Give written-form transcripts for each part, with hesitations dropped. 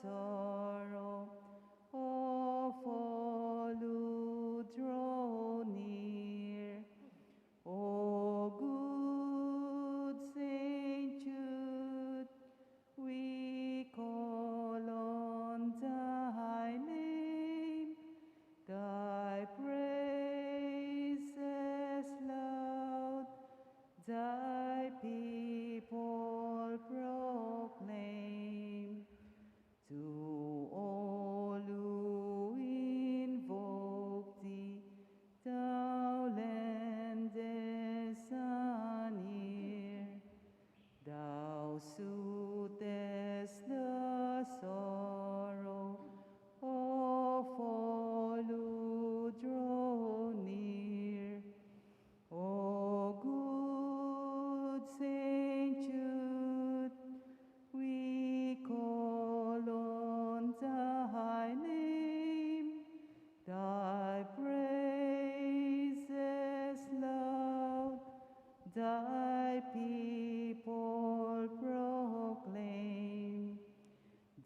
sorrow of all who draw near. O good Saint Jude, we call on thy name, thy praises loud, thy people proclaim. To all who invoke thee, thou lendest an ear. Thou sootest the sorrow of all who draw near. O good Saint Jude, we call on thy name, thy praises loud, thy people proclaim.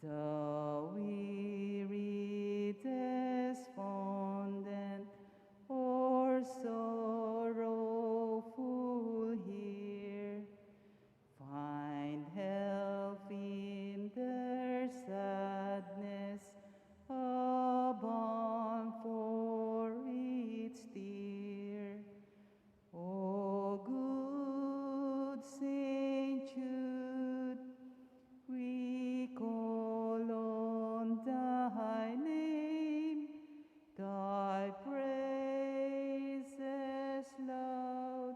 The weary despondent or sorrowful here find help in their sadness, a balm for each tear. O good Saint Jude, we call on thy name, thy praises loud,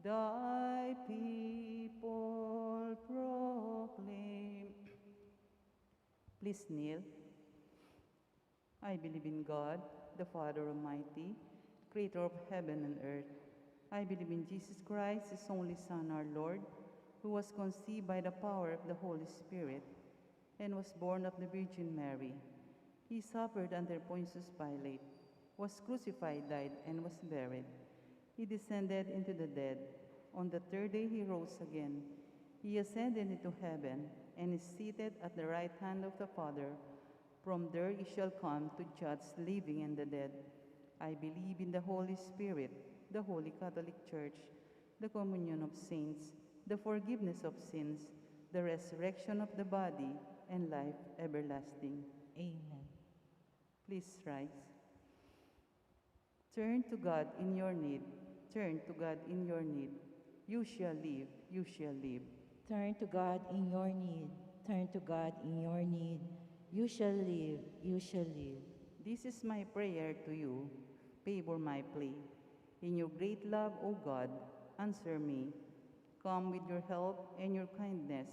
thy people proclaim. Please kneel. I believe in God, the Father Almighty, creator of heaven and earth. I believe in Jesus Christ, his only Son, our Lord, who was conceived by the power of the Holy Spirit and was born of the Virgin Mary. He suffered under Pontius Pilate, was crucified, died, and was buried. He descended into the dead. On the third day he rose again. He ascended into heaven and is seated at the right hand of the Father. From there he shall come to judge the living and the dead. I believe in the Holy Spirit, the Holy Catholic Church, the communion of saints, the forgiveness of sins, the resurrection of the body, and life everlasting. Amen. Please rise. Turn to God in your need. Turn to God in your need. You shall live, you shall live. Turn to God in your need. Turn to God in your need. You shall live, you shall live. This is my prayer to you. Favor my plea. In your great love, O God, answer me. Come with your help and your kindness.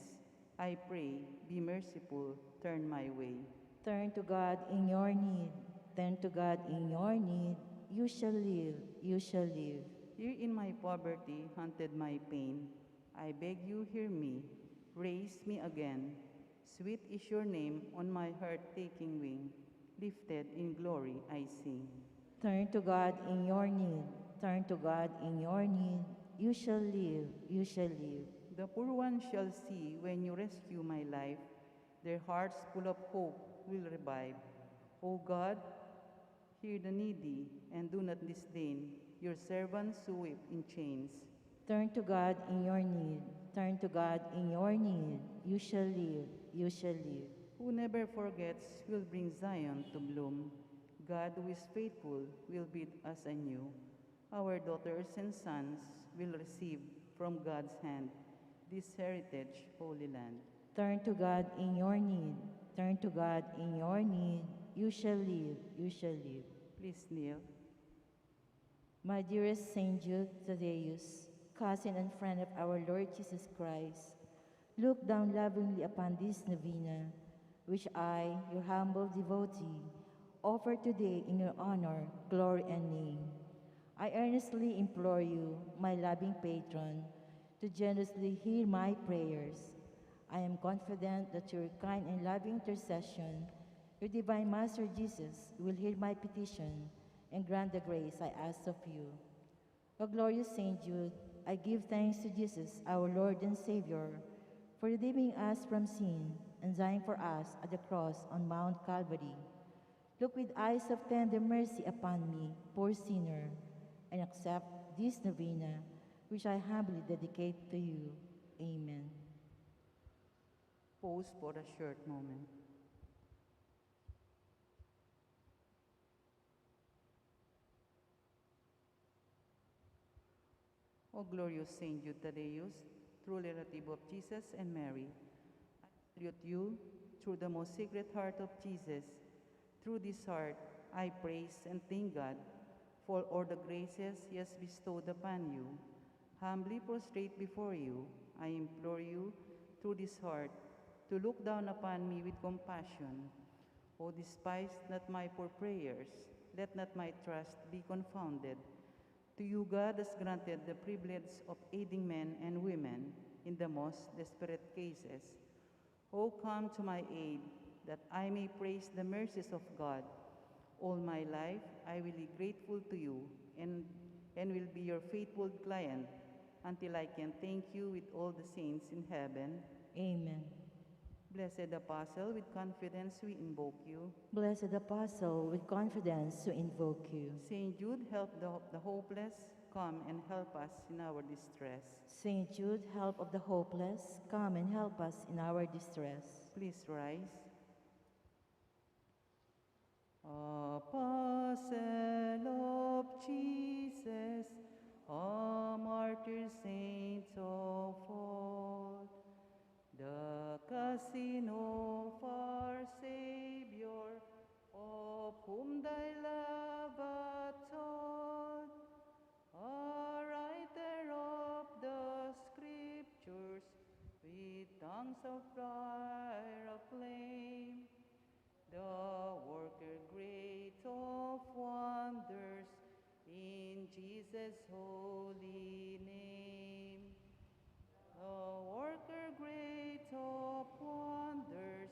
I pray, be merciful, turn my way. Turn to God in your need. Turn to God in your need. You shall live, you shall live. Here in my poverty, haunted my pain. I beg you, hear me. Raise me again. Sweet is your name on my heart-taking wing. Lifted in glory I sing. Turn to God in your need. Turn to God in your need. You shall live, you shall live. The poor one shall see when you rescue my life. Their hearts full of hope will revive. O God, hear the needy and do not disdain your servants who weep in chains. Turn to God in your need. Turn to God in your need. You shall live, you shall live. Who never forgets will bring Zion to bloom. God who is faithful will build us anew. Our daughters and sons will receive from God's hand this heritage, Holy Land. Turn to God in your need. Turn to God in your need. You shall live, you shall live. Please kneel. My dearest Saint Jude Thaddeus, cousin and friend of our Lord Jesus Christ, look down lovingly upon this novena, which I, your humble devotee, offer today in your honor, glory, and name. I earnestly implore you, my loving patron, to generously hear my prayers. I am confident that your kind and loving intercession, your divine Master Jesus, will hear my petition and grant the grace I ask of you. O glorious Saint Jude, I give thanks to Jesus, our Lord and Savior, for redeeming us from sin and dying for us at the cross on Mount Calvary. Look with eyes of tender mercy upon me, poor sinner, and accept this novena, which I humbly dedicate to you. Amen. Pause for a short moment. O glorious Saint Jude Thaddeus, true relative of Jesus and Mary, I salute you through the most sacred heart of Jesus. Through this heart, I praise and thank God for all the graces He has bestowed upon you. Humbly prostrate before you, I implore you through this heart to look down upon me with compassion. O despise not my poor prayers, let not my trust be confounded. To you God has granted the privilege of aiding men and women in the most desperate cases. O come to my aid, that I may praise the mercies of God. All my life I will be grateful to you and will be your faithful client until I can thank you with all the saints in heaven. Amen. Blessed Apostle, with confidence we invoke you. Blessed Apostle, with confidence to invoke you. Saint Jude, help the hopeless, come and help us in our distress. Saint Jude, help of the hopeless, come and help us in our distress. Please rise. Apostle of Jesus, a martyr saint of all, the cousin of our Savior, of whom thy love hath taught, a writer of the Scriptures, with tongues of fire acclaim, the worker great of wonders, in Jesus' holy name. The worker great of wonders,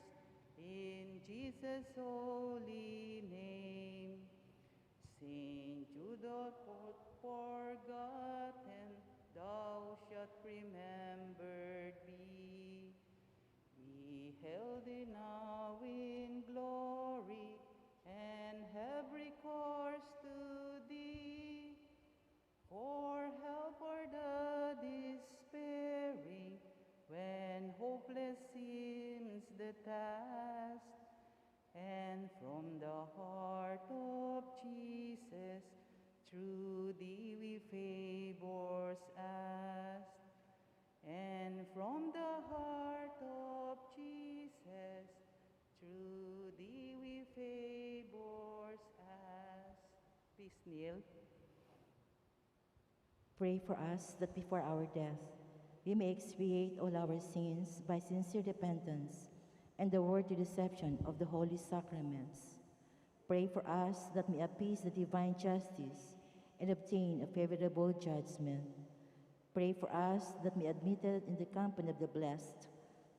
in Jesus' holy name. Saint Jude, forgotten, thou shalt remembered be. We held thee now in glory, and have recourse to thee. For help for the despairing, when hopeless seems the task, and from the heart of Jesus, through thee we favors ask. And from the heart of Jesus, through thee we favors ask. Please kneel. Pray for us that before our death we may expiate all our sins by sincere repentance and the worthy reception of the holy sacraments. Pray for us that may appease the divine justice and obtain a favorable judgment. Pray for us that may be admitted in the company of the blessed,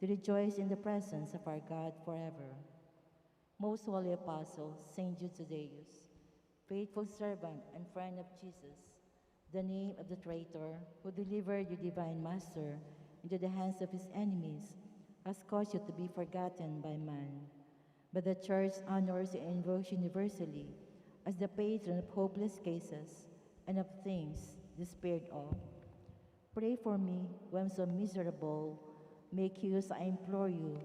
to rejoice in the presence of our God forever. Most Holy Apostle, Saint Jude Thaddeus, faithful servant and friend of Jesus, the name of the traitor who delivered your divine Master into the hands of his enemies has caused you to be forgotten by man. But the Church honors and invokes universally as the patron of hopeless cases and of things despaired of. Pray for me who am so miserable. Make use, I implore you,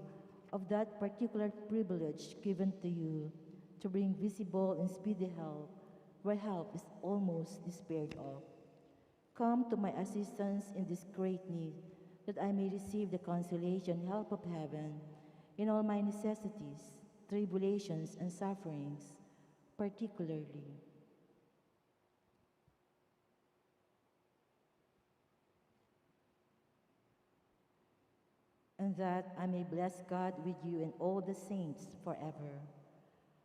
of that particular privilege given to you to bring visible and speedy help where help is almost despaired of. Come to my assistance in this great need, that I may receive the consolation and help of heaven in all my necessities, tribulations, and sufferings, particularly. And that I may bless God with you and all the saints forever.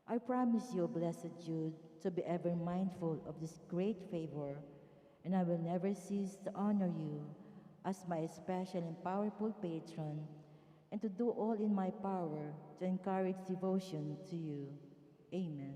I promise you, blessed Jude, to be ever mindful of this great favor, and I will never cease to honor you as my special and powerful patron, and to do all in my power to encourage devotion to you. Amen.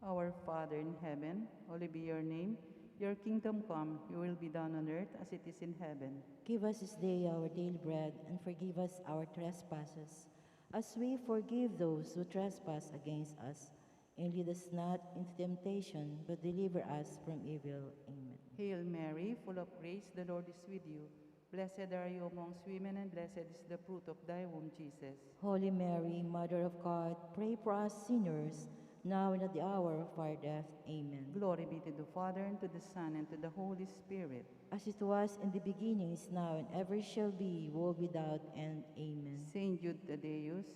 Our Father in heaven, hallowed be your name. Your kingdom come, your will be done on earth as it is in heaven. Give us this day our daily bread, and forgive us our trespasses, as we forgive those who trespass against us. And lead us not into temptation, but deliver us from evil. Amen. Hail Mary, full of grace, the Lord is with you. Blessed are you amongst women, and blessed is the fruit of thy womb, Jesus. Holy Mary, Mother of God, pray for us sinners, now and at the hour of our death. Amen. Glory be to the Father, and to the Son, and to the Holy Spirit. As it was in the beginning, is now, and ever shall be, world without end. Amen. Saint Jude Thaddeus,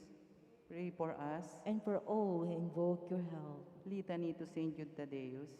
pray for us. And for all who invoke your help. Litany to Saint Jude Thaddeus.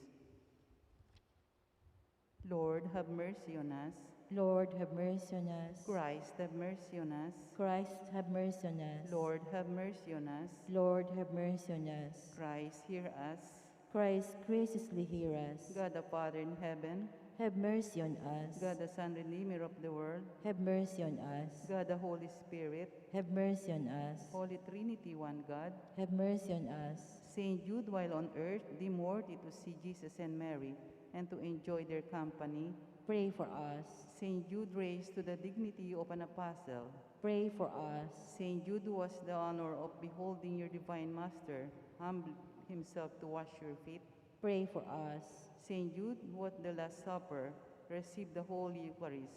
Lord, have mercy on us. Lord, have mercy on us. Christ, have mercy on us. Christ, have mercy on us. Lord, have mercy on us. Lord, have mercy on us. Christ, hear us. Christ, graciously hear us. God the Father in heaven, Have mercy on us. God the Son, Redeemer of the world, Have mercy on us. God the Holy Spirit, Have mercy on us. Holy Trinity, one God. Have mercy on us. Saint Jude, while on earth, deemed worthy to see Jesus and Mary and to enjoy their company. Pray for us. Saint Jude, raised to the dignity of an apostle. Pray for us. Saint Jude, who was the honor of beholding your divine master, humbled himself to wash your feet. Pray for us. Saint Jude, who at the Last Supper received the Holy Eucharist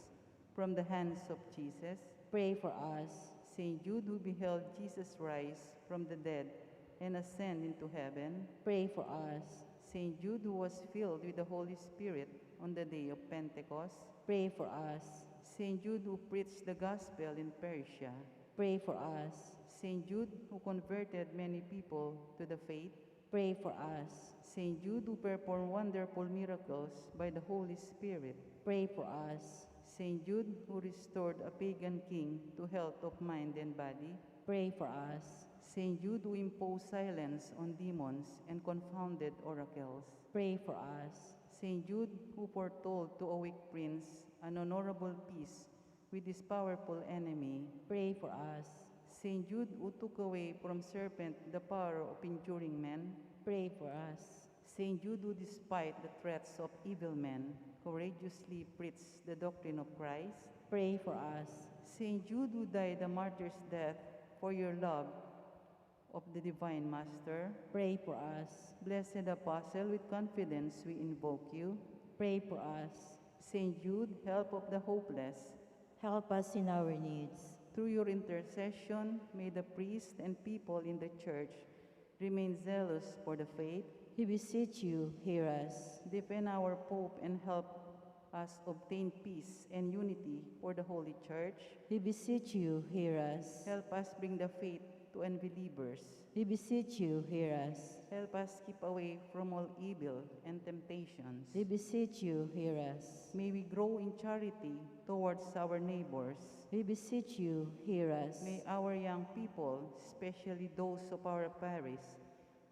from the hands of Jesus. Pray for us. Saint Jude, who beheld Jesus rise from the dead and ascend into heaven. Pray for us. Saint Jude, who was filled with the Holy Spirit on the day of Pentecost. Pray for us. Saint Jude, who preached the gospel in Parish. Pray for us. Saint Jude, who converted many people to the faith. Pray for us. Saint Jude, who performed wonderful miracles by the Holy Spirit. Pray for us. Saint Jude, who restored a pagan king to health of mind and body. Pray for us. Saint Jude, who imposed silence on demons and confounded oracles. Pray for us. Saint Jude, who foretold to a weak prince an honorable peace with his powerful enemy. Pray for us. Saint Jude, who took away from serpent the power of injuring men. Pray for us. Saint Jude, who despite the threats of evil men, courageously preached the doctrine of Christ. Pray for us. Saint Jude, who died a martyr's death for your love of the Divine Master. Pray for us. Blessed Apostle, with confidence we invoke you. Pray for us. Saint Jude, help of the hopeless. Help us in our needs. Through your intercession, may the priests and people in the Church remain zealous for the faith. We beseech you, hear us. Defend our Pope and help us obtain peace and unity for the Holy Church. We beseech you, hear us. Help us bring the faith to unbelievers. We beseech you, hear us. Help us keep away from all evil and temptations. We beseech you, hear us. May we grow in charity towards our neighbors. We beseech you, hear us. May our young people, especially those of our parish,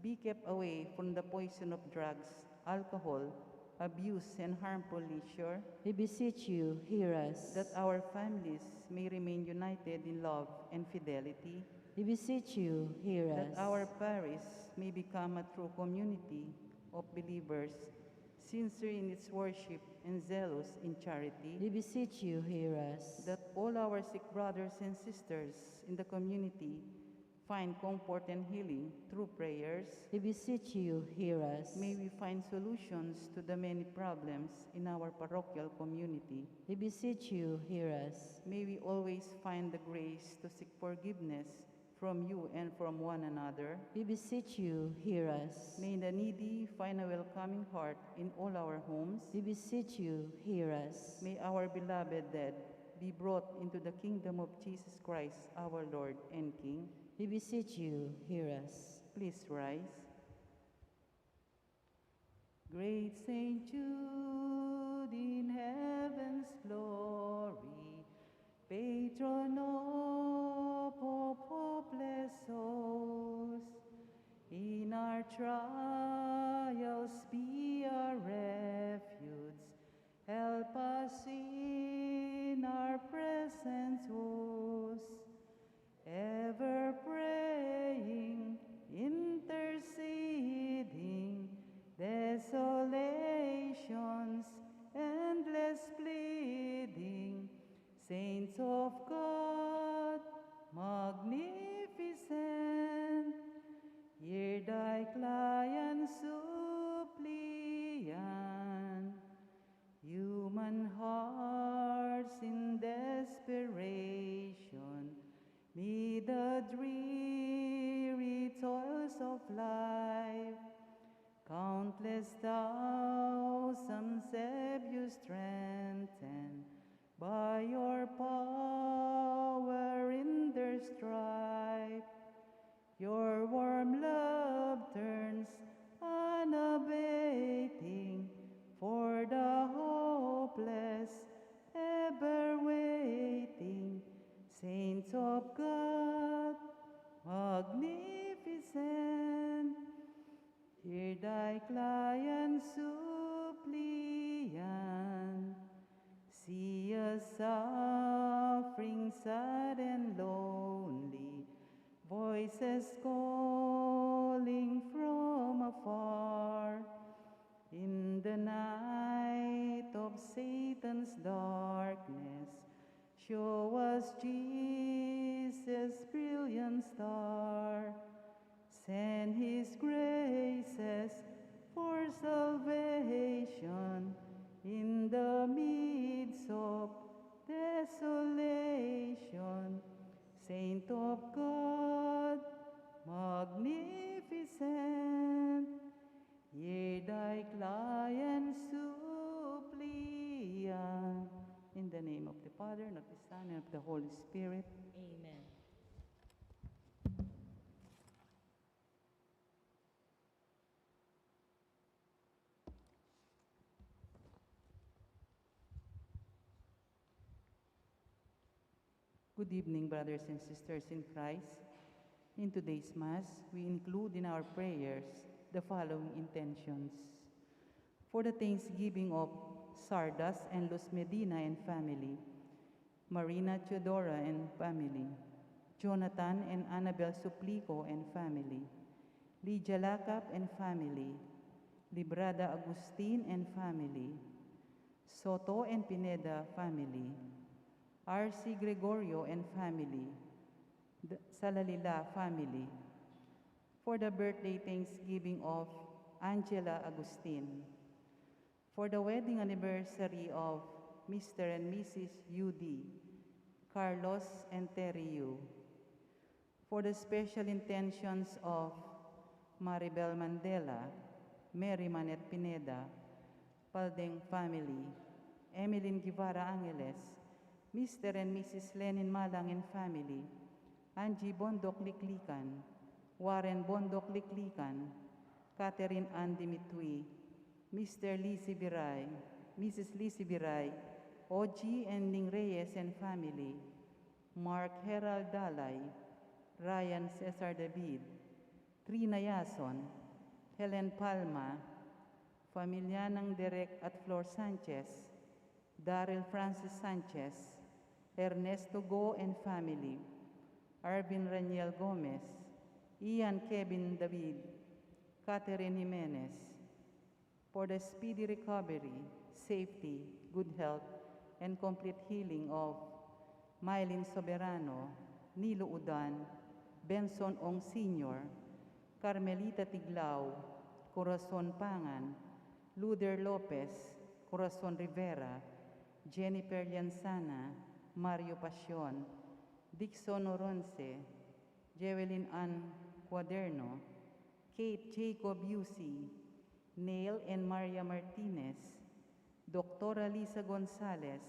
be kept away from the poison of drugs, alcohol, abuse, and harmful leisure. We beseech you, hear us. That our families may remain united in love and fidelity. We beseech you, hear us. That our parish may become a true community of believers, sincere in its worship and zealous in charity. We beseech you, hear us. That all our sick brothers and sisters in the community find comfort and healing through prayers. We beseech you, hear us. May we find solutions to the many problems in our parochial community. We beseech you, hear us. May we always find the grace to seek forgiveness from you and from one another. We beseech you, hear us. May the needy find a welcoming heart in all our homes. We beseech you, hear us. May our beloved dead be brought into the kingdom of Jesus Christ, our Lord and King. We beseech you, hear us. Please rise. Great Saint Jude in heaven's glory, patron of hopeless souls, in our trials be our refuge, help us in our present woes, ever praying, interceding, desolations, endless pleading, saints of God, magnificent of life. Countless thousands have you strengthened by your power in their strife. Your warm love turns unabating for the hopeless, ever waiting. Saints of God, magnificent, hear thy client suppliant. See us suffering, sad and lonely, voices calling from afar. In the night of Satan's darkness, show us Jesus' brilliant star. Send his graces for salvation in the midst of desolation. Saint of God, magnificent, hear thy client suppliant. In the name of the Father, and of the Son, and of the Holy Spirit. Amen. Good evening, brothers and sisters in Christ. In today's Mass, we include in our prayers the following intentions. For the thanksgiving of Sardas and Luz Medina and family, Marina Teodora and family, Jonathan and Annabel Suplico and family, Lydia Lacap and family, Librada Agustin and family, Soto and Pineda family, R.C. Gregorio and family, the Salalila family, for the birthday thanksgiving of Angela Agustin, for the wedding anniversary of Mr. and Mrs. Jude, Carlos and Teriu, for the special intentions of Maribel Mandela, Mary Manet Pineda, Paldeng family, Emeline Guevara Angeles, Mr. and Mrs. Lenin Malang and family, Angie Bondok Liklikan, Warren Bondok Liklikan, Catherine Ann Dimitui, Mr. Lizzie Biray, Mrs. Lizzie Biray, Oji and Ning Reyes and family, Mark Herald Dalay, Ryan Cesar David, Trina Yason, Helen Palma, Familianang Derek at Flor Sanchez, Daryl Francis Sanchez, Ernesto Go and family, Arvin Raniel Gomez, Ian Kevin David, Catherine Jimenez, for the speedy recovery, safety, good health, and complete healing of Mylene Soberano, Nilo Udan, Benson Ong Sr., Carmelita Tiglao, Corazon Pangan, Luder Lopez, Corazon Rivera, Jennifer Lianzana, Mario Pasion, Dixon Oronce, Jewelyn Ann Cuaderno, Kate Jacob Yusi, Neil and Maria Martinez, Dr. Lisa Gonzalez,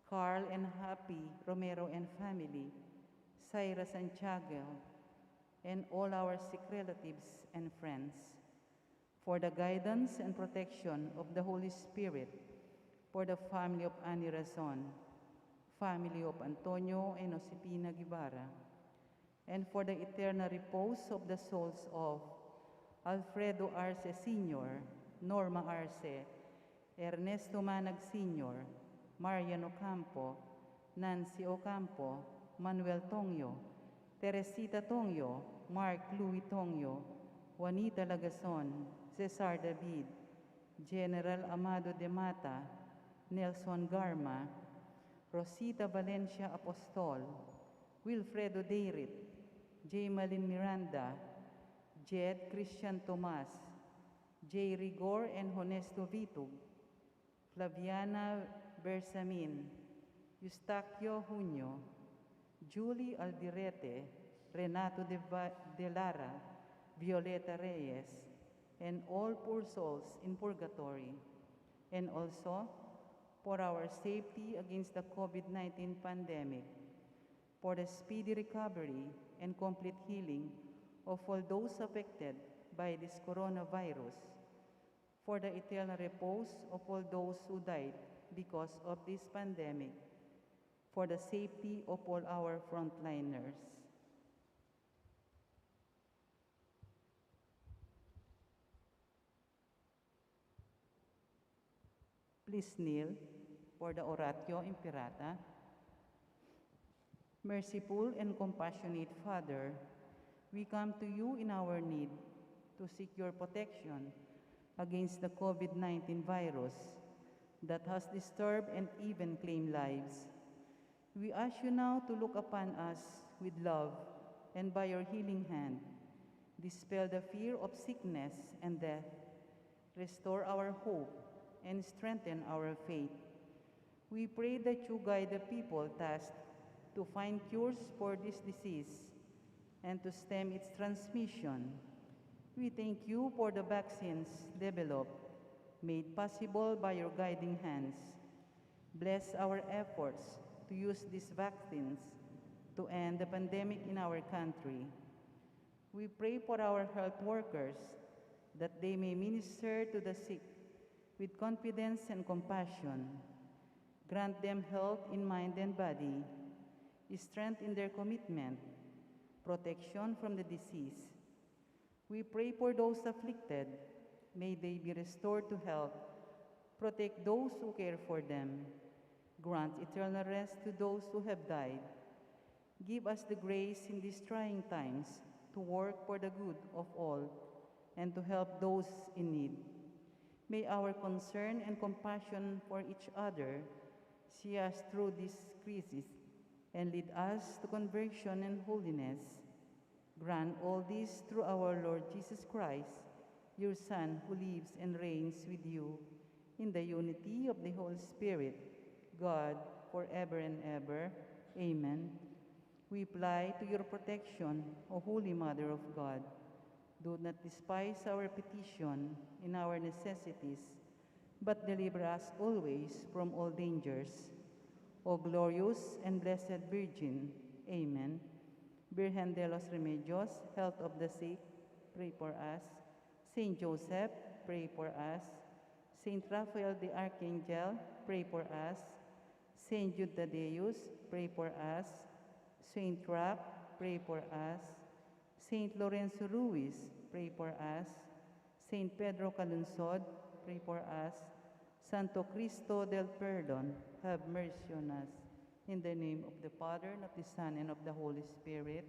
Carl and Happy Romero and family, Syra Santiago, and all our sick relatives and friends, for the guidance and protection of the Holy Spirit, for the family of Ani Razon, family of Antonio and Josepina Guevara, and for the eternal repose of the souls of Alfredo Arce Sr., Norma Arce, Ernesto Manag Sr., Marian Ocampo, Nancy Ocampo, Manuel Tongyo, Teresita Tongyo, Mark Louis Tongyo, Juanita Lagason, Cesar David, General Amado de Mata, Nelson Garma, Rosita Valencia Apostol, Wilfredo Deirit, J. Malin Miranda, Jed Christian Tomas, J. Rigor and Honesto Vitug, Flaviana Bersamin, Eustaquio Junio, Julie Aldirete, Renato de Lara, Violeta Reyes, and all poor souls in purgatory, and also for our safety against the COVID-19 pandemic, for the speedy recovery and complete healing of all those affected by this coronavirus, for the eternal repose of all those who died because of this pandemic, for the safety of all our frontliners. Please kneel for the Oratio Imperata. Merciful and compassionate Father, we come to you in our need to seek your protection against the COVID-19 virus that has disturbed and even claimed lives. We ask you now to look upon us with love and by your healing hand, dispel the fear of sickness and death, restore our hope, and strengthen our faith. We pray that you guide the people tasked to find cures for this disease and to stem its transmission. We thank you for the vaccines developed, made possible by your guiding hands. Bless our efforts to use these vaccines to end the pandemic in our country. We pray for our health workers that they may minister to the sick with confidence and compassion. Grant them health in mind and body, strength in their commitment, protection from the disease. We pray for those afflicted. May they be restored to health. Protect those who care for them. Grant eternal rest to those who have died. Give us the grace in these trying times to work for the good of all and to help those in need. May our concern and compassion for each other see us through this crisis and lead us to conversion and holiness. Grant all this through our Lord Jesus Christ, your Son, who lives and reigns with you in the unity of the Holy Spirit, God, forever and ever. Amen. We fly to your protection, O Holy Mother of God. Do not despise our petition in our necessities, but deliver us always from all dangers. O glorious and blessed Virgin. Amen. Virgen de los Remedios, health of the sick, pray for us. Saint Joseph, pray for us. Saint Raphael the Archangel, pray for us. Saint Jude Thaddeus, pray for us. Saint Roch, pray for us. Saint Lorenzo Ruiz, pray for us. Saint Pedro Calunsod, pray for us. Santo Cristo del Perdon, have mercy on us. In the name of the Father, and of the Son, and of the Holy Spirit.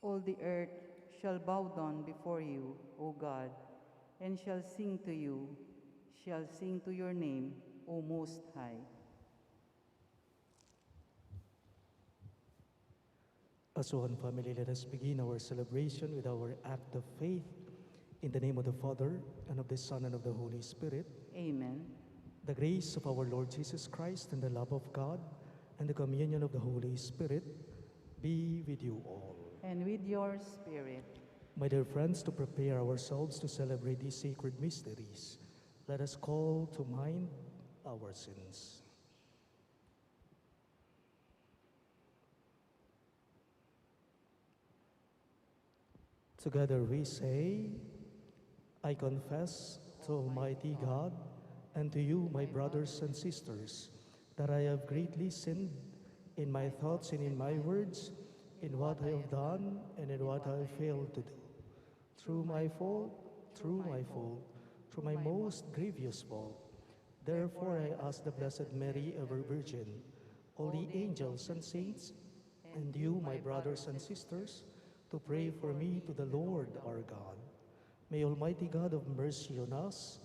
All the earth shall bow down before you, O God, and shall sing to you, shall sing to your name, O Most High. As one family, let us begin our celebration with our act of faith. In the name of the Father, and of the Son, and of the Holy Spirit. Amen. The grace of our Lord Jesus Christ, and the love of God, and the communion of the Holy Spirit be with you all. And with your spirit. My dear friends, to prepare ourselves to celebrate these sacred mysteries, let us call to mind our sins. Together we say, I confess to Almighty God and to you, my brothers and sisters, that I have greatly sinned in my thoughts and in my words, in what I have done and in what I have failed to do. Through my fault, through my most grievous fault. Therefore I ask the Blessed Mary, ever Virgin, all the angels and saints, and you, my brothers and sisters, to pray for me to the Lord our God. May Almighty God of mercy on us,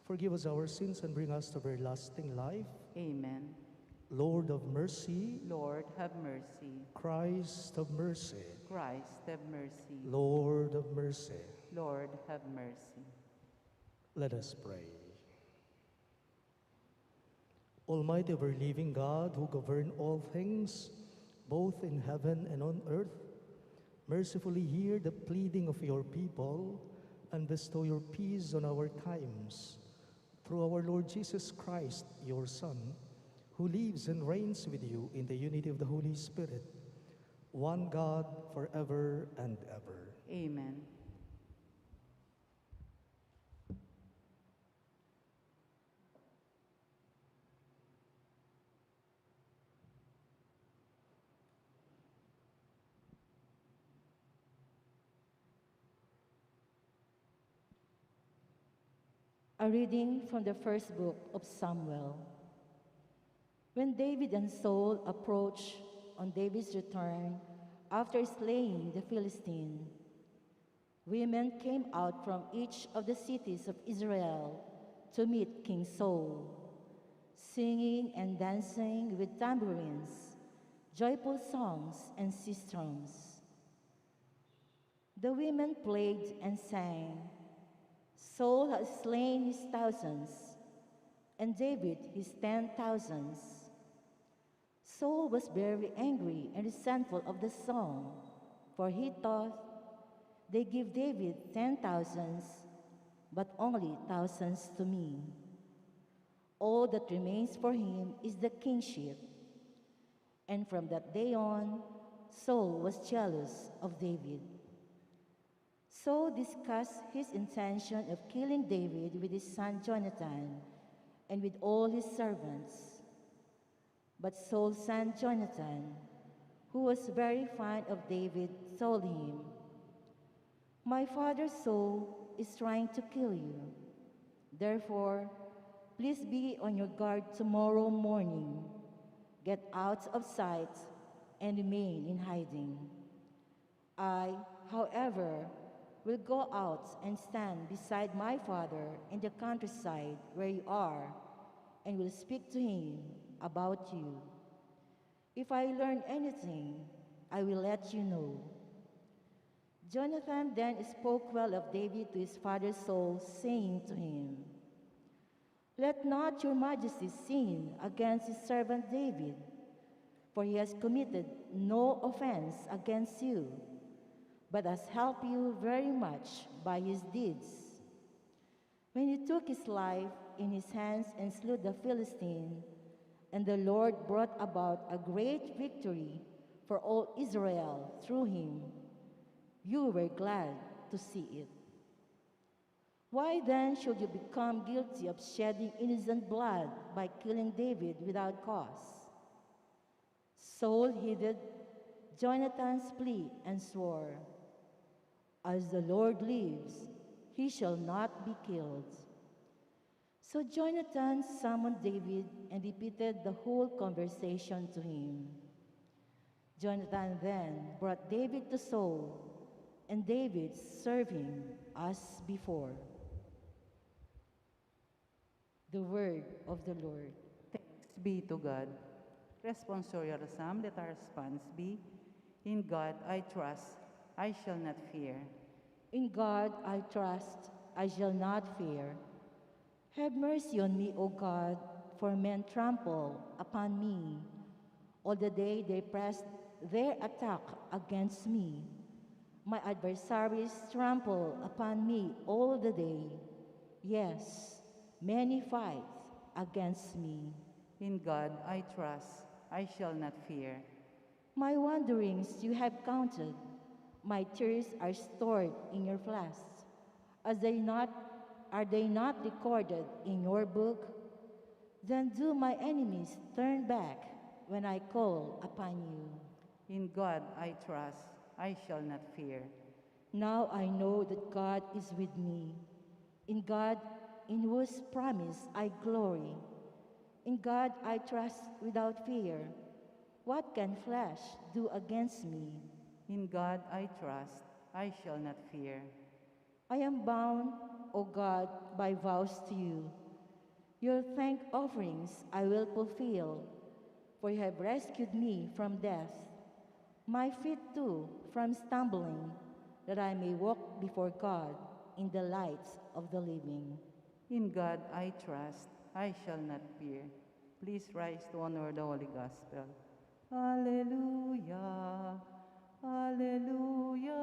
forgive us our sins and bring us to everlasting life. Amen. Lord of mercy, Lord, have mercy. Christ of mercy, Christ, have mercy. Lord of mercy. Lord, have mercy. Let us pray. Almighty ever-living God, who govern all things, both in heaven and on earth, mercifully hear the pleading of your people and bestow your peace on our times. Through our Lord Jesus Christ, your Son, who lives and reigns with you in the unity of the Holy Spirit, one God, forever and ever. Amen. A reading from the first book of Samwell. When David and Saul approached on David's return after slaying the Philistine, women came out from each of the cities of Israel to meet King Saul, singing and dancing with tambourines, joyful songs, and sistrums. The women played and sang, Saul has slain his thousands, and David his 10,000s. Saul was very angry and resentful of the song, for he thought, they give David 10,000s, but only thousands to me. All that remains for him is the kingship. And from that day on, Saul was jealous of David. Saul discussed his intention of killing David with his son Jonathan and with all his servants. But Saul's son Jonathan, who was very fond of David, told him, My father Saul is trying to kill you. Therefore, please be on your guard tomorrow morning. Get out of sight and remain in hiding. I, however, will go out and stand beside my father in the countryside where you are, and will speak to him about you. If I learn anything, I will let you know. Jonathan then spoke well of David to his father Saul, saying to him, Let not your majesty sin against his servant David, for he has committed no offense against you, but has helped you very much by his deeds. When he took his life in his hands and slew the Philistine, and the Lord brought about a great victory for all Israel through him, you were glad to see it. Why then should you become guilty of shedding innocent blood by killing David without cause? Saul heeded Jonathan's plea and swore, As the Lord lives, he shall not be killed. So Jonathan summoned David and repeated the whole conversation to him. Jonathan then brought David to Saul, and David served him as before. The word of the Lord. Thanks be to God. Responsorial Psalm, let our response be, in God I trust, I shall not fear. In God I trust, I shall not fear. Have mercy on me, O God, for men trample upon me. All the day they press their attack against me. My adversaries trample upon me all the day. Yes, many fight against me. In God I trust, I shall not fear. My wanderings you have counted. My tears are stored in your flasks. Are they not recorded in your book? Then do my enemies turn back when I call upon you. In God I trust, I shall not fear. Now I know that God is with me. In God, in whose promise I glory. In God I trust without fear. What can flesh do against me? In God I trust, I shall not fear. I am bound, O God, by vows to you. Your thank offerings I will fulfill, for you have rescued me from death, my feet too from stumbling, that I may walk before God in the lights of the living. In God I trust, I shall not fear. Please rise to honor the Holy Gospel. Alleluia, alleluia,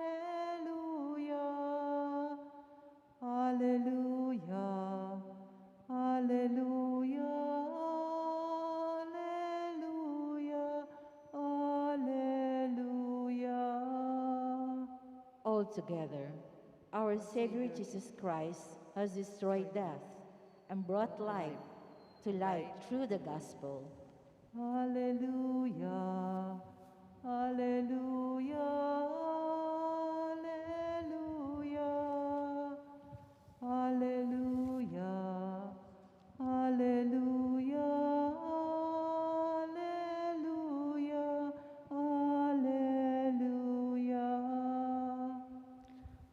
alleluia, alleluia, alleluia, alleluia, alleluia. All together, our Savior Jesus Christ has destroyed death and brought life to light through the gospel. Alleluia, alleluia, alleluia, alleluia, alleluia, alleluia, alleluia.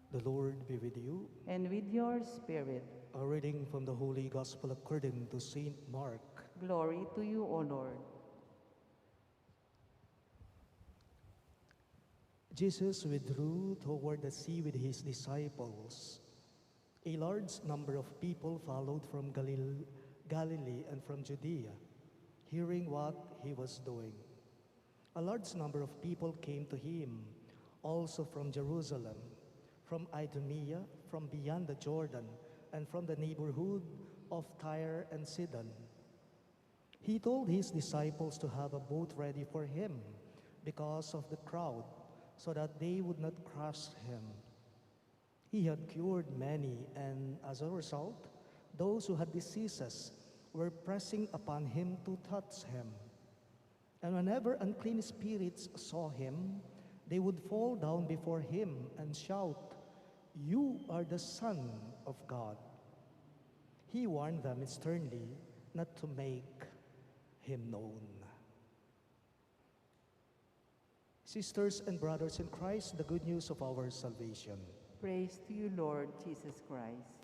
The Lord be with you. And with your spirit, A reading from the Holy Gospel according to Saint Mark. glory to you, O Lord. Jesus withdrew toward the sea with his disciples. A large number of people followed from Galilee and from Judea, hearing what he was doing. A large number of people came to him, also from Jerusalem, from Idumea, from beyond the Jordan, and from the neighborhood of Tyre and Sidon. He told his disciples to have a boat ready for him because of the crowd, so that they would not crush him. He had cured many, and as a result, those who had diseases were pressing upon him to touch him. And whenever unclean spirits saw him, they would fall down before him and shout, "You are the Son of God." He warned them sternly not to make him known. Sisters and brothers in Christ, the good news of our salvation. Praise to you, Lord Jesus Christ.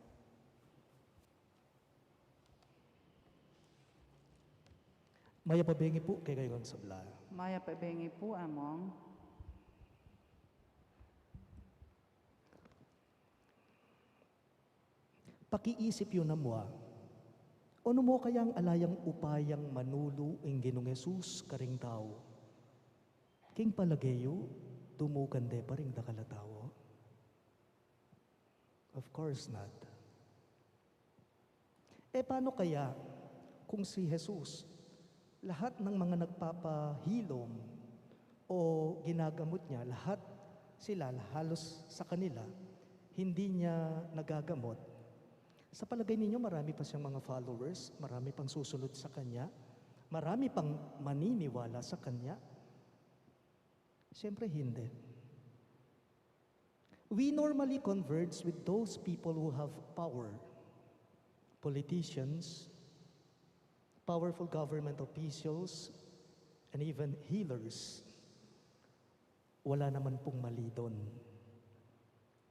Maya pabengi po kay kayon sabla. Maya pabengi po among Pakiisip yun na mo. Ano mo kayang alayang upayang manulu ing Ginong Jesus karing tao? King palagayo, tumukande pa ring dakalatawo? Of course not. Paano kaya kung si Jesus, lahat ng mga nagpapahilom o ginagamot niya, lahat sila, halos sa kanila, hindi niya nagagamot? Sa palagay ninyo, marami pa siyang mga followers, marami pang susunod sa Kanya, marami pang maniniwala sa Kanya? Siyempre hindi. We normally converge with those people who have power. Politicians, powerful government officials, and even healers, wala naman pong mali doon.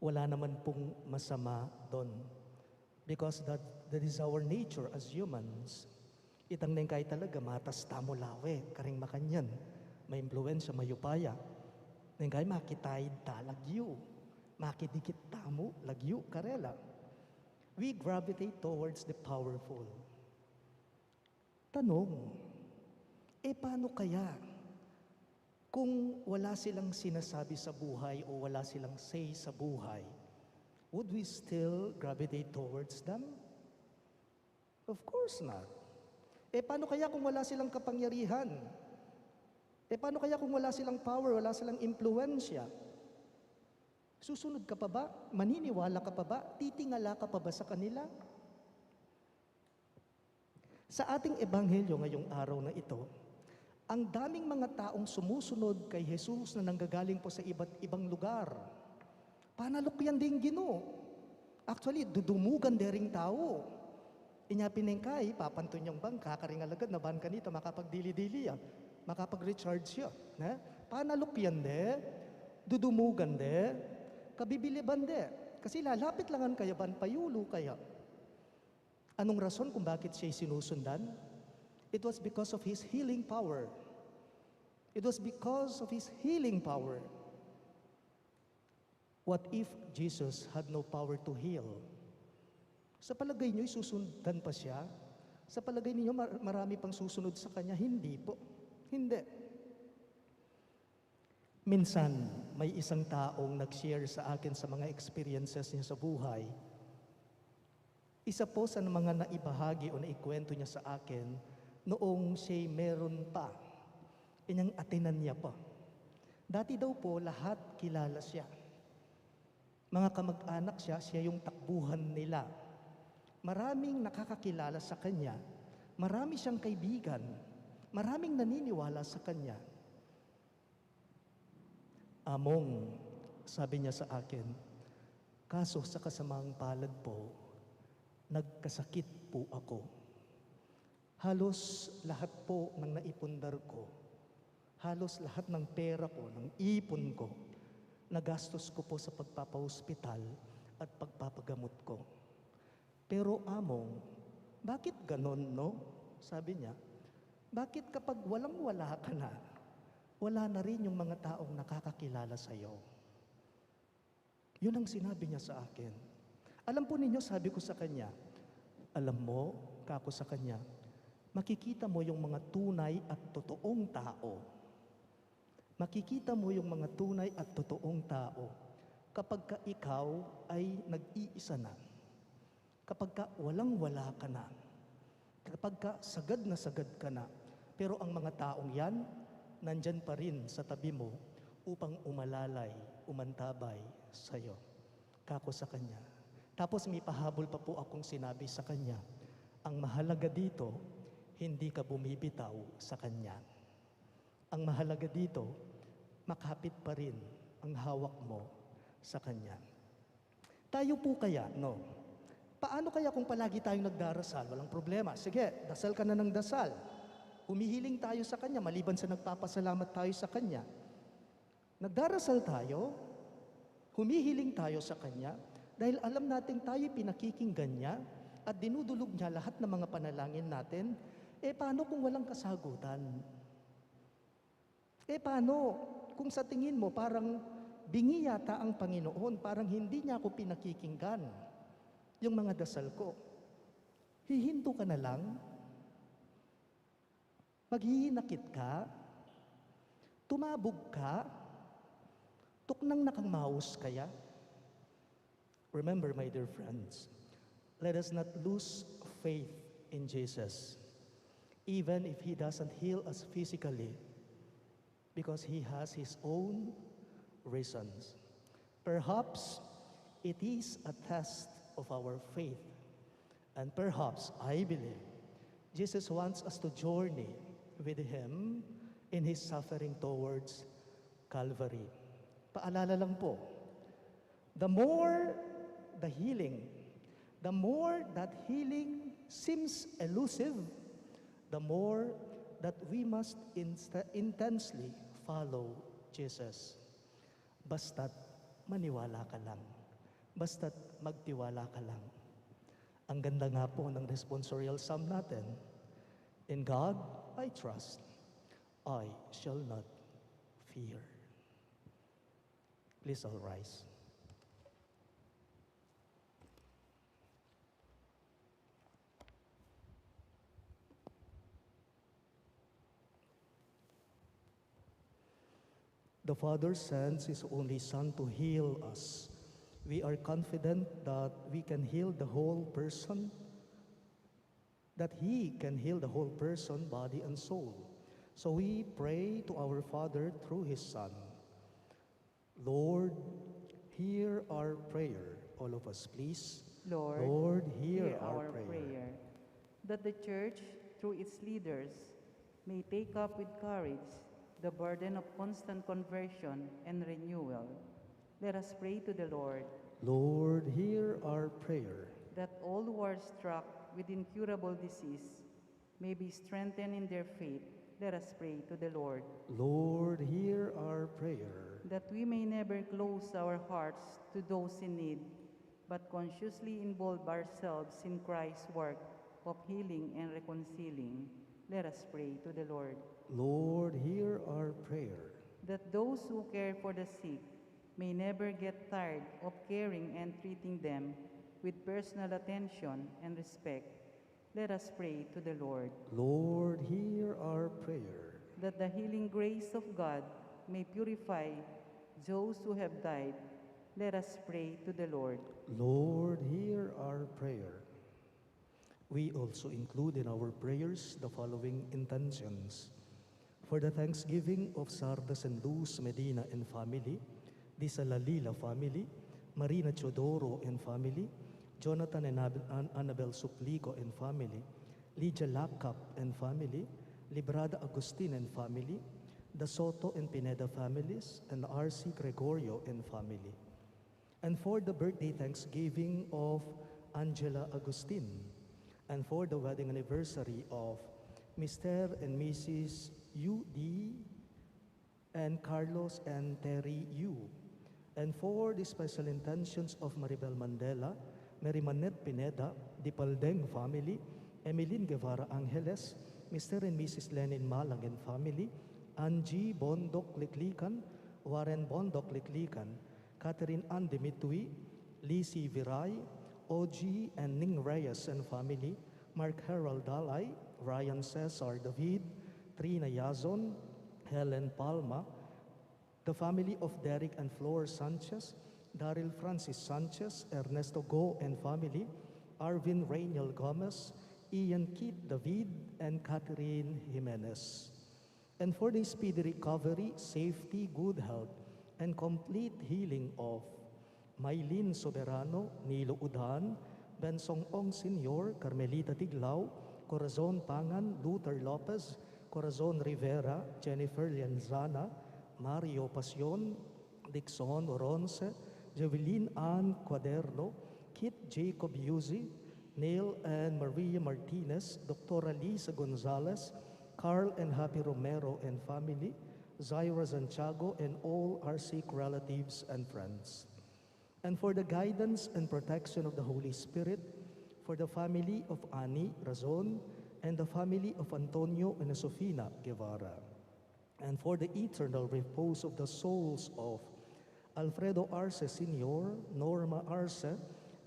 Wala naman pong masama doon. Because that is our nature as humans. Itang nengkay talaga, matas tamo lawe, karing makanyan, may impluensya, mayupaya. Nengkay makitay talagyo, makidikit tamo, lagyo, karela. We gravitate towards the powerful. Tanong, paano kaya kung wala silang sinasabi sa buhay o wala silang say sa buhay, would we still gravitate towards them? Of course not. Paano kaya kung wala silang kapangyarihan? Paano kaya kung wala silang power, wala silang impluensya? Susunod ka pa ba? Maniniwala ka pa ba? Titingala ka pa ba sa kanila? Sa ating ebanghelyo ngayong araw na ito, ang daming mga taong sumusunod kay Jesus na nanggagaling po sa iba't ibang lugar. Panalukyan din Ginoo. Actually, dudumugan dering tao. Inyapinengkay, papantun yung bangka, karingalagad na ban kanito, makapagdili-dili yan, makapag-recharge siya. Panalukyan de, dudumugan de, kabibiliban de. Kasi lalapit langan kaya ban, payulo kaya. Anong rason kung bakit siya sinusundan? It was because of His healing power. It was because of His healing power. What if Jesus had no power to heal? Sa palagay niyo, susundan pa siya? Sa palagay niyo, marami pang susunod sa Kanya? Hindi po. Hindi. Minsan, may isang taong nag-share sa akin sa mga experiences niya sa buhay. Isa po sa mga naibahagi o naikwento niya sa akin, noong siya'y meron pa, inyang atinan niya pa. Dati daw po, lahat kilala siya. Mga kamag-anak siya yung takbuhan nila. Maraming nakakakilala sa kanya. Marami siyang kaibigan. Maraming naniniwala sa kanya. Among, sabi niya sa akin, kaso sa kasamaang palad po, nagkasakit po ako. Halos lahat po ng naipundar ko, halos lahat ng pera ko, ng ipon ko, nagastos ko po sa pagpapahospital at pagpapagamot ko. Pero Among, bakit ganon, no? Sabi niya, bakit kapag walang-wala ka na, wala na rin yung mga taong nakakakilala sa iyo? Yun ang sinabi niya sa akin. Alam po ninyo, sabi ko sa kanya, alam mo, kako sa kanya, makikita mo yung mga tunay at totoong tao. Makikita mo yung mga tunay at totoong tao kapag ka ikaw ay nag-iisa na. Kapag ka walang-wala ka na. Kapag ka sagad ka na. Pero ang mga taong yan, nandyan pa rin sa tabi mo upang umalalay, umantabay sa'yo. Kako sa kanya. Tapos may pahabol pa po akong sinabi sa kanya, ang mahalaga dito, hindi ka bumibitaw sa kanya. Ang mahalaga dito, makapit pa rin ang hawak mo sa kanya. Tayo po kaya, no? Paano kaya kung palagi tayong nagdarasal? Walang problema. Sige, dasal ka na ng dasal. Humihiling tayo sa kanya, maliban sa nagpapasalamat tayo sa kanya. Nagdarasal tayo, humihiling tayo sa kanya, dahil alam natin tayo pinakikinggan niya at dinudulog niya lahat ng mga panalangin natin, paano kung walang kasagutan? Paano kung sa tingin mo parang bingi yata ang Panginoon, parang hindi niya ako pinakikinggan yung mga dasal ko? Hihinto ka na lang? Maghihinakit ka? Tumabog ka? Tuknang nakamaus kaya? Remember, my dear friends, let us not lose faith in Jesus, even if He doesn't heal us physically, because He has His own reasons. Perhaps it is a test of our faith, and perhaps, I believe, Jesus wants us to journey with Him in His suffering towards Calvary. Paalala lang po, the more the healing, the more that healing seems elusive, the more that we must intensely follow Jesus. Basta't maniwala ka lang. Basta't magtiwala ka lang. Ang ganda nga po ng responsorial psalm natin. In God I trust, I shall not fear. Please all rise. The Father sends His only Son to heal us. We are confident that we can heal the whole person, that He can heal the whole person, body and soul. So we pray to our Father through His Son. Lord, hear our prayer. All of us, please. Lord, hear our prayer. That the Church, through its leaders, may take up with courage the burden of constant conversion and renewal. Let us pray to the Lord. Lord, hear our prayer. That all who are struck with incurable disease may be strengthened in their faith. Let us pray to the Lord. Lord, hear our prayer. That we may never close our hearts to those in need, but consciously involve ourselves in Christ's work of healing and reconciling. Let us pray to the Lord. Lord, hear our prayer. That those who care for the sick may never get tired of caring and treating them with personal attention and respect. Let us pray to the Lord. Lord, hear our prayer. That the healing grace of God may purify those who have died. Let us pray to the Lord. Lord, hear our prayer. We also include in our prayers the following intentions. For the thanksgiving of Sardas and Luz Medina and family, the Salalila family, Marina Chodoro and family, Jonathan and Annabel Suplico and family, Lydia Lakap and family, Librada Agustin and family, the Soto and Pineda families, and R.C. Gregorio and family. And for the birthday thanksgiving of Angela Agustin, and for the wedding anniversary of Mr. and Mrs. U.D. and Carlos and Terry Yu, and for the special intentions of Maribel Mandela, Mary Manette Pineda, the Paldeng family, Emeline Guevara Angeles, Mr. and Mrs. Lenin Malang and family, Angie Bondok Liklikan, Warren Bondok Liklikan, Catherine Ann Dimitui, Lizzie Viray, OG and Ning Reyes and family, Mark Harold Dalay, Ryan Cesar David, Trina Yazon, Helen Palma, the family of Derek and Flor Sanchez, Daryl Francis Sanchez, Ernesto Go and family, Arvin Rainiel Gomez, Ian Kit David, and Catherine Jimenez. And for the speedy recovery, safety, good health, and complete healing of Maylin Soberano, Nilo Udan, Bensong Ong Sr., Carmelita Tiglao, Corazon Pangan, Luther Lopez, Corazon Rivera, Jennifer Lianzana, Mario Pasion, Dixon Oronce, Javelin Ann Cuaderno, Kit Jacob Yuzi, Neil and Maria Martinez, Dr. Lisa Gonzalez, Carl and Happy Romero and family, Zaira Santiago, and all our sick relatives and friends. And for the guidance and protection of the Holy Spirit, for the family of Ani Razon, and the family of Antonio and Sofina Guevara, and for the eternal repose of the souls of Alfredo Arce Sr., Norma Arce,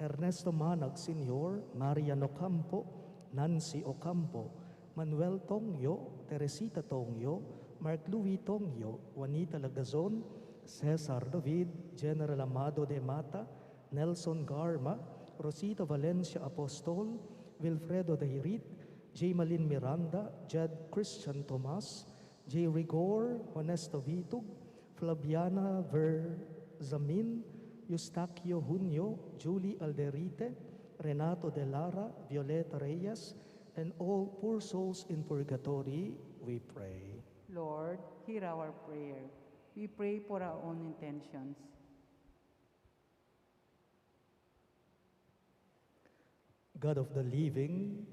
Ernesto Manag Sr., Marian Ocampo, Nancy Ocampo, Manuel Tongyo, Teresita Tongyo, Mark Louis Tongyo, Juanita Lagazon, Cesar David, General Amado de Mata, Nelson Garma, Rosita Valencia Apostol, Wilfredo Dairit, J. Malin Miranda, Jed Christian Tomas, J. Rigor, Honesto Vitug, Flaviana Verzamin, Eustaquio Junio, Julie Alderite, Renato De Lara, Violeta Reyes, and all poor souls in purgatory, we pray. Lord, hear our prayer. We pray for our own intentions. God of the living,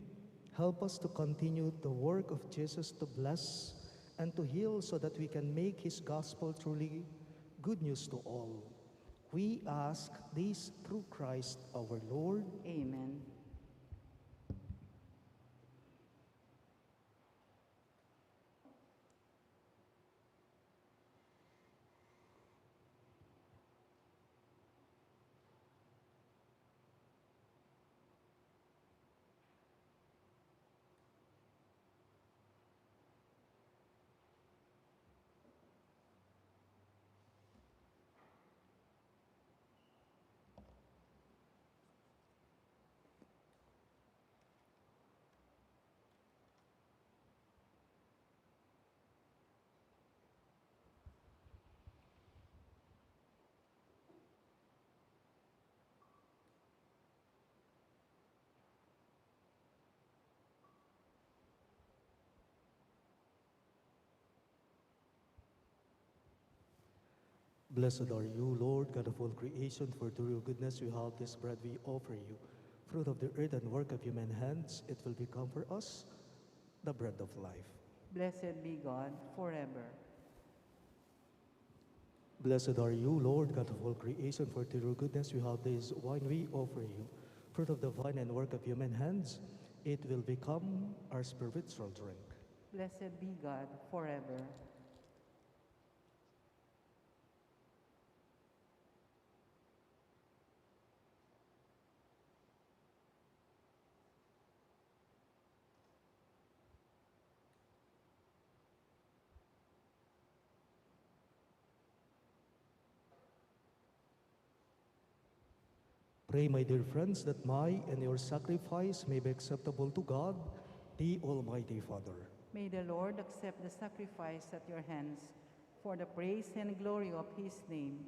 Help us to continue the work of Jesus to bless and to heal so that we can make his gospel truly good news to all. We ask this through Christ our Lord. Amen. Blessed are you, Lord, God of all creation, for through your goodness we have this bread we offer you. Fruit of the earth and work of human hands, it will become for us the bread of life. Blessed be God forever. Blessed are you, Lord, God of all creation, for through your goodness we have this wine we offer you. Fruit of the vine and work of human hands, it will become our spiritual drink. Blessed be God forever. Pray, my dear friends, that my and your sacrifice may be acceptable to God, the Almighty Father. May the Lord accept the sacrifice at your hands for the praise and glory of his name,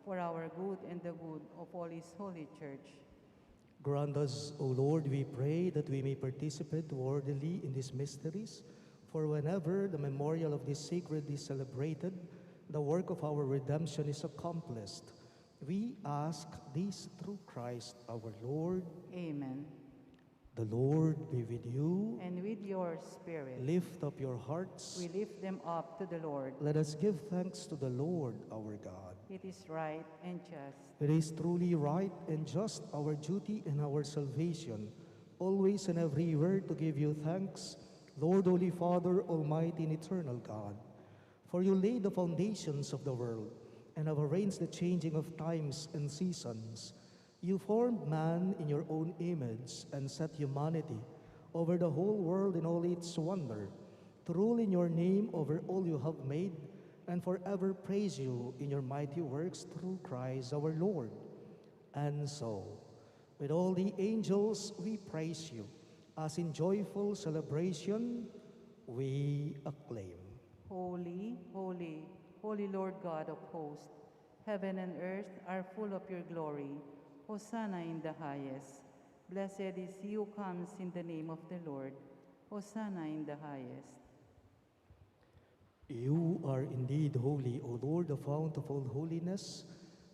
for our good and the good of all his holy church. Grant us, O Lord, we pray, that we may participate worthily in these mysteries, for whenever the memorial of this sacred is celebrated, the work of our redemption is accomplished. We ask this through Christ our Lord. Amen. The Lord be with you. And with your spirit, Lift up your hearts. we lift them up to the Lord. Let us give thanks to the Lord our God. It is right and just. It is truly right and just, our duty and our salvation, always and everywhere to give you thanks, Lord, Holy Father, Almighty and Eternal God. For you laid the foundations of the world and have arranged the changing of times and seasons. You formed man in your own image and set humanity over the whole world in all its wonder, to rule in your name over all you have made, and forever praise you in your mighty works through Christ our Lord. And so, with all the angels, we praise you, as in joyful celebration we acclaim. Holy, holy, holy Lord God of hosts, heaven and earth are full of your glory. Hosanna in the highest. Blessed is he who comes in the name of the Lord. Hosanna in the highest. You are indeed holy, O Lord, the fount of all holiness.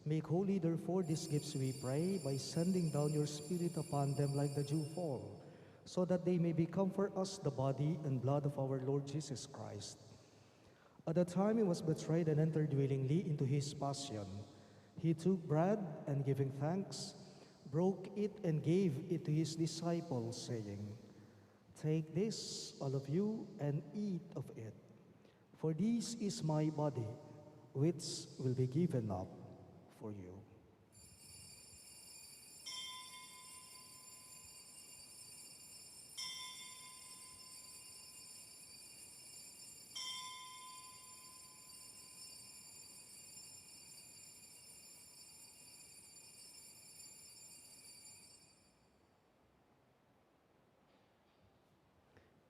Make holy, therefore, these gifts, we pray, by sending down your Spirit upon them like the dewfall, so that they may become for us the body and blood of our Lord Jesus Christ. At the time he was betrayed and entered willingly into his passion, he took bread and, giving thanks, broke it and gave it to his disciples, saying, "Take this, all of you, and eat of it. For this is my body, which will be given up for you."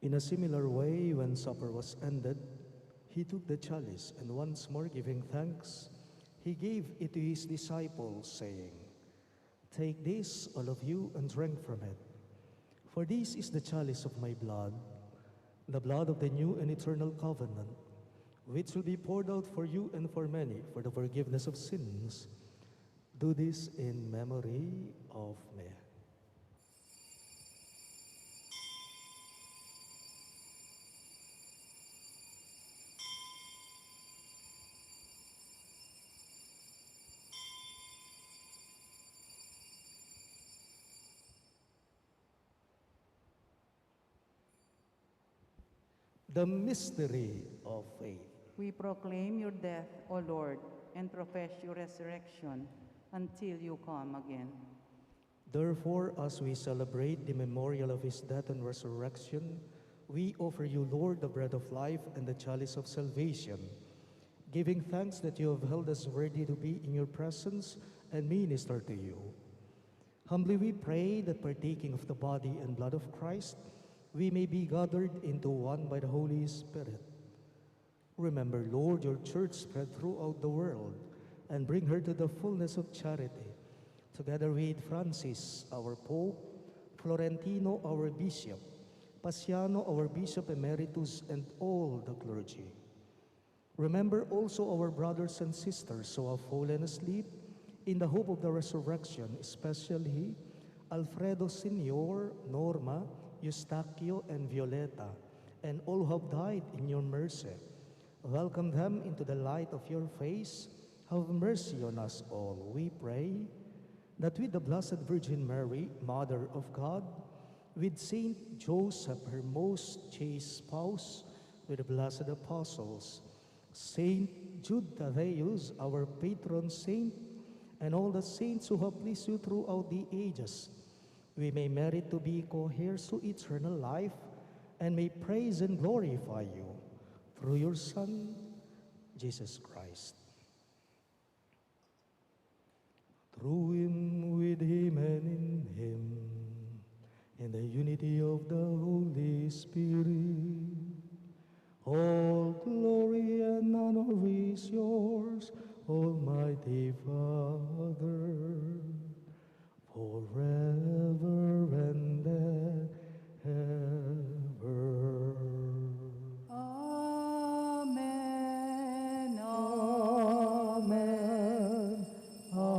In a similar way, when supper was ended, he took the chalice, and once more giving thanks, he gave it to his disciples, saying, "Take this, all of you, and drink from it. For this is the chalice of my blood, the blood of the new and eternal covenant, which will be poured out for you and for many for the forgiveness of sins. Do this in memory of me." The mystery of faith. We proclaim your death, O Lord, and profess your resurrection until you come again. Therefore, as we celebrate the memorial of his death and resurrection, we offer you, Lord, the bread of life and the chalice of salvation, giving thanks that you have held us worthy to be in your presence and minister to you. Humbly we pray that partaking of the body and blood of Christ, we may be gathered into one by the Holy Spirit. Remember, Lord, your church spread throughout the world, and bring her to the fullness of charity, together with Francis, our Pope, Florentino, our Bishop, Paciano, our Bishop Emeritus, and all the clergy. Remember also our brothers and sisters who have fallen asleep in the hope of the resurrection, especially Alfredo Senior, Norma, Eustaquio, and Violeta, and all who have died in your mercy. Welcome them into the light of your face. Have mercy on us all, we pray, that with the Blessed Virgin Mary, Mother of God, with Saint Joseph, her most chaste spouse, with the blessed apostles, Saint Jude Thaddeus, our patron saint, and all the saints who have pleased you throughout the ages, we may merit to be co-heirs to eternal life, and may praise and glorify you through your Son, Jesus Christ. Through him, with him, and in him, in the unity of the Holy Spirit, all glory and honor is yours, Almighty Father, forever and ever. Amen. Amen. Amen.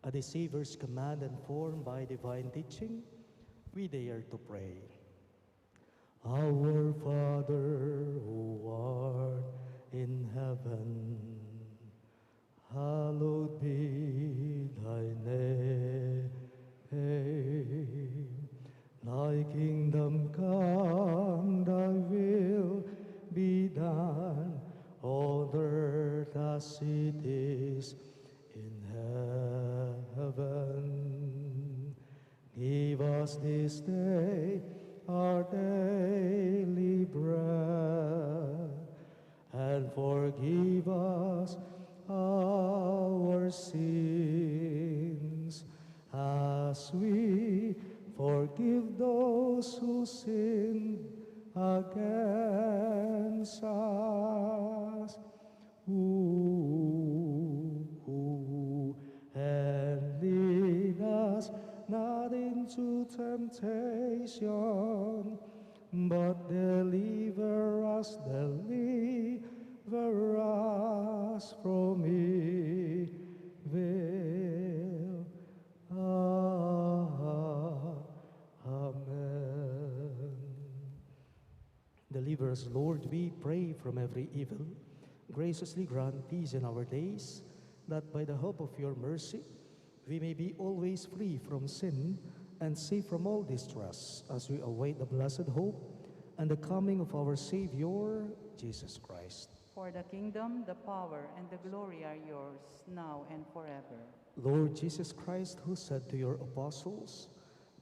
At the Savior's command and formed by divine teaching, we dare to pray. Our Father, who art in heaven, hallowed be thy name. Thy kingdom come, thy will be done, on earth as it is in heaven. Give us this day our daily bread, and forgive us our sins, as we forgive those who sin against us. And lead us not into temptation, but deliver us from evil. Amen. Deliver us, Lord, we pray, from every evil. Graciously grant peace in our days, that by the help of your mercy, we may be always free from sin and safe from all distress, as we await the blessed hope and the coming of our Savior, Jesus Christ. For the kingdom, the power, and the glory are yours, now and forever. Lord Jesus Christ, who said to your apostles,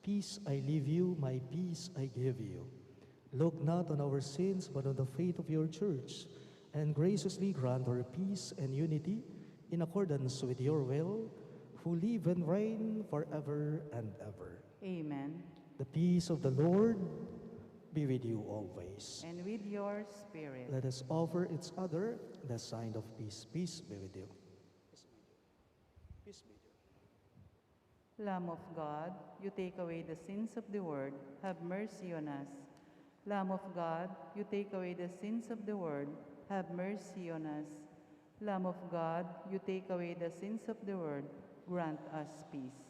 "Peace I leave you, my peace I give you," look not on our sins, but on the faith of your church, and graciously grant her peace and unity in accordance with your will, who live and reign forever and ever. Amen. The peace of the Lord be with you always. And with your spirit. Let us offer each other the sign of peace. Peace be with you. Peace be with you. Lamb of God, you take away the sins of the world, have mercy on us. Lamb of God, you take away the sins of the world, have mercy on us. Lamb of God, you take away the sins of the world, grant us peace.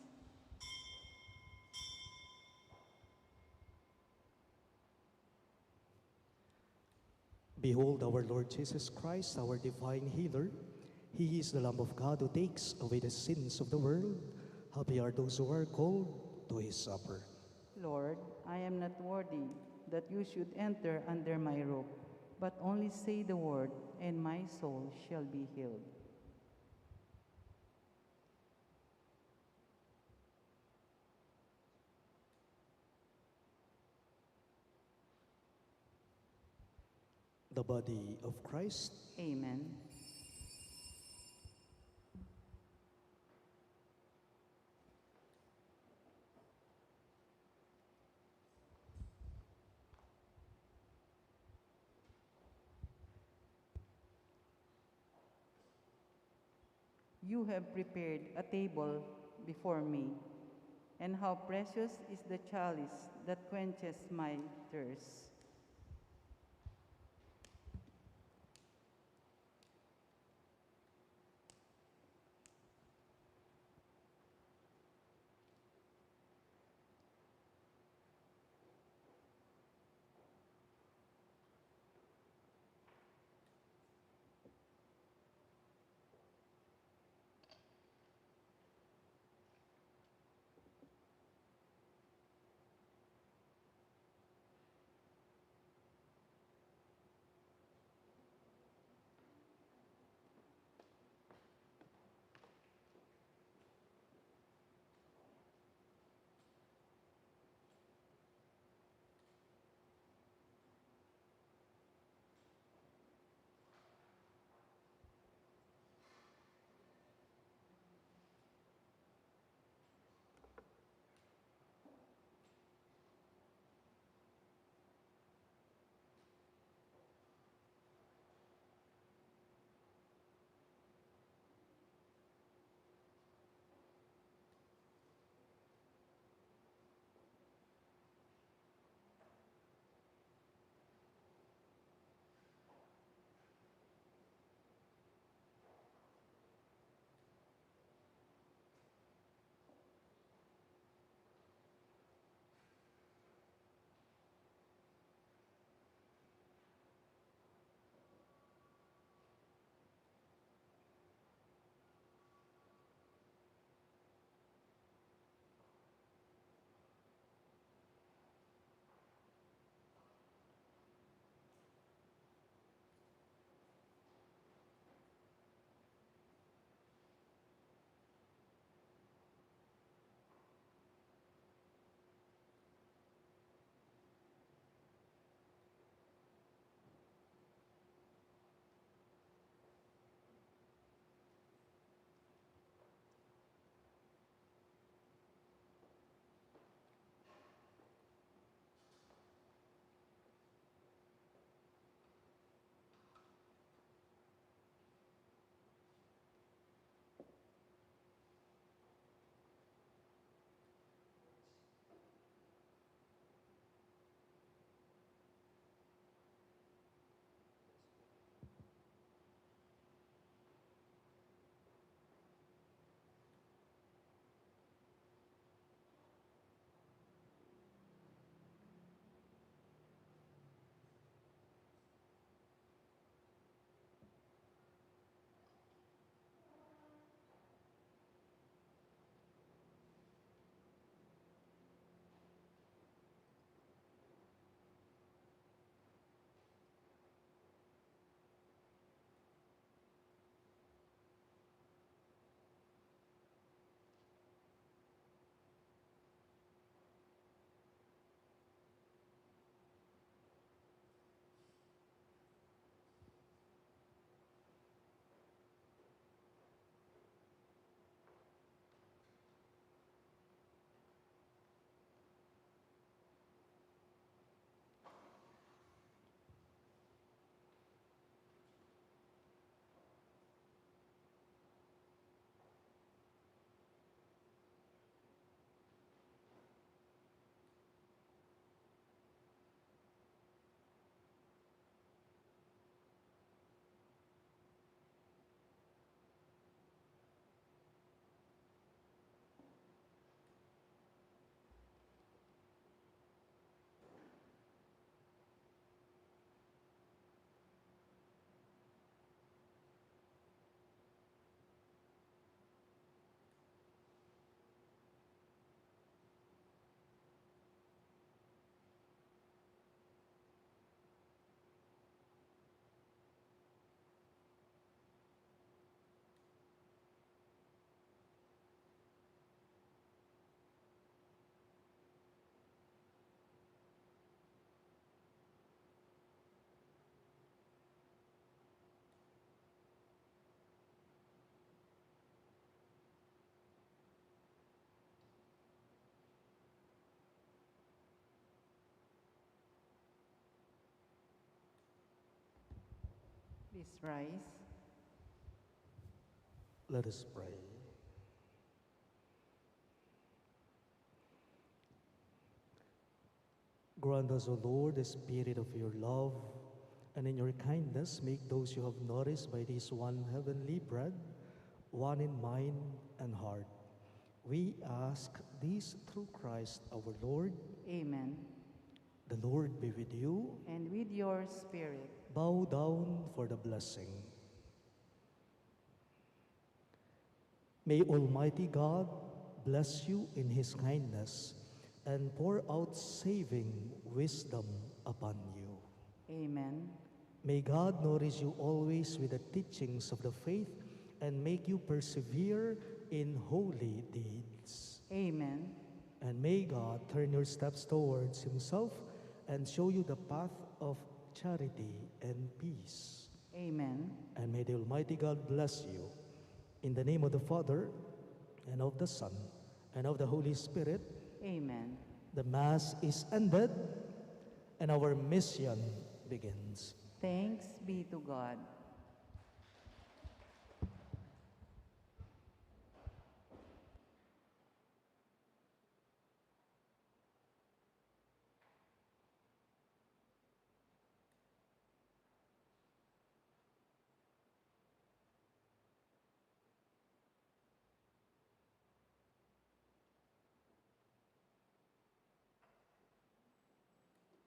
Behold our Lord Jesus Christ, our divine healer. He is the Lamb of God who takes away the sins of the world. Happy are those who are called to his supper. Lord, I am not worthy that you should enter under my roof, but only say the word, and my soul shall be healed. The body of Christ. Amen. You have prepared a table before me, and how precious is the chalice that quenches my thirst. Please rise. Let us pray. Grant us, O Lord, the spirit of your love, and in your kindness make those you have nourished by this one heavenly bread, one in mind and heart. We ask this through Christ our Lord. Amen. The Lord be with you. And with your spirit. Bow down for the blessing. May Almighty God bless you in his kindness and pour out saving wisdom upon you. Amen. May God nourish you always with the teachings of the faith and make you persevere in holy deeds. Amen. And may God turn your steps towards himself and show you the path of charity and peace. Amen. And may the Almighty God bless you. In the name of the Father, and of the Son, and of the Holy Spirit. Amen. The Mass is ended, and our mission begins. Thanks be to God.